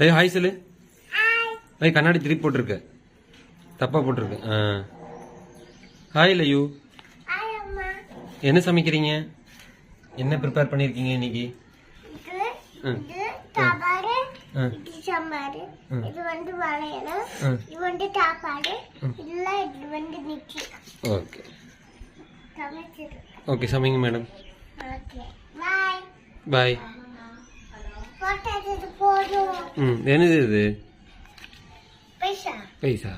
ஏய் ஹாய் சொல்லு. ஏய் கண்ணாடி திருப்பி போட்டிருக்க, தப்பா போட்டிருக்க. ஹாய் லயூ. என்ன சமைக்கிறீங்க? என்ன ப்ரிப்பேர் பண்ணிருக்கீங்க இன்னைக்கு? ஓகே ஓகே சமைங்க மேடம். பாய். என்னது இது? பைசா.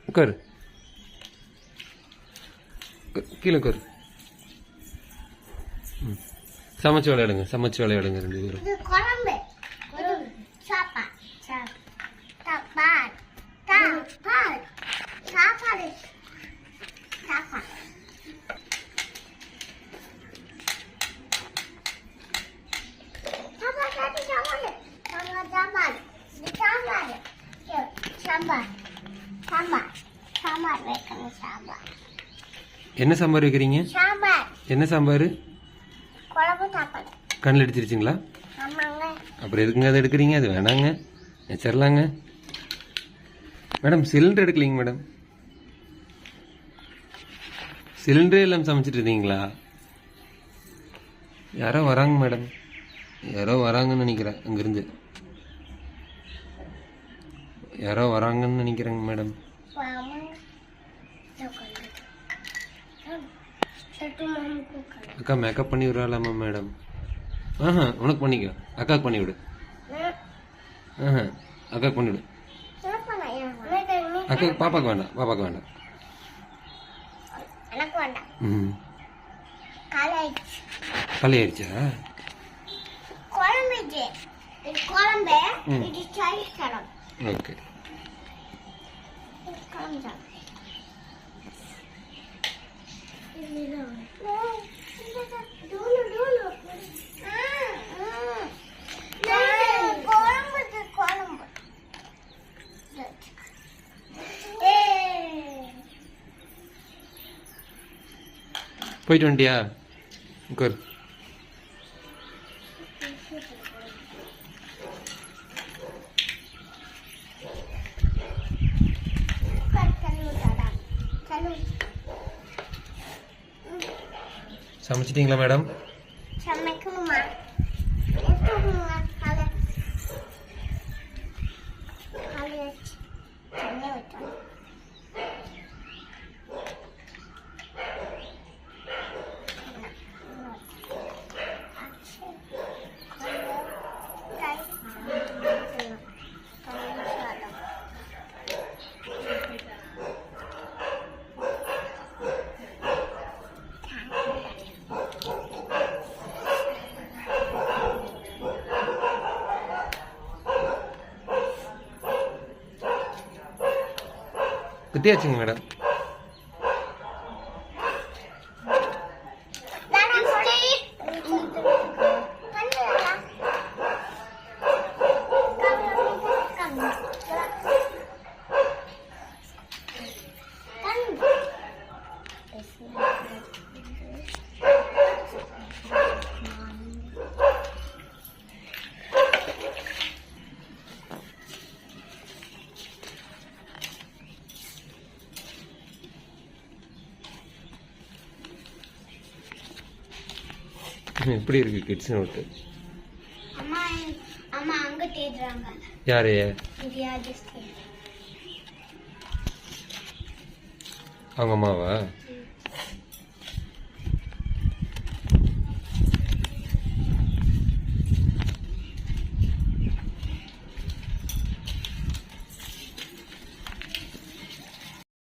உட்காரு, கீழே உட்காரு. சமைச்சு விளையாடுங்க, சமைச்சு விளையாடுங்க ரெண்டு பேரும். என்ன சாம்பார் வைக்கிறீங்க? என்ன சாம்பார்? கண்ணில் அடிச்சிருச்சுங்களா? அப்புறம் எதுக்குங்க அதை எடுக்கிறீங்க? அது வேணாங்க, வச்சிடலாங்க. மேடம் சிலிண்டர் எடுக்கலீங்க மேடம். சிலிண்டரே எல்லாம் சமைச்சிட்டு இருந்தீங்களா? யாரோ வராங்க மேடம், யாரோ வராங்கன்னு நினைக்கிறேன். அங்கிருந்து யாரோ வராங்கன்னு நினைக்கிறேங்க மேடம். அக்கா மேக்கப் பண்ணி விடலாமா மேடம்? உனக்கு பண்ணிக்க, அக்காவுக்கு பண்ணி விடு. அக்காவுக்கு பண்ணி விடு. அக்காவுக்கு, பாப்பாக்கு வேண்டாம், பாப்பாக்கு வேண்டாம். காலி ஆயிடுச்சா? ஓகே. போயிட்டு வந்துட்டியா? உட்கார். சமைச்சிட்டீங்களா மேடம்? சமைக்கணுமா? குத்தியாச்சுங்க மேடம். எப்படி இருக்கு கிட்ஸ் நோட்டு? யாரு? அவங்க அம்மாவா?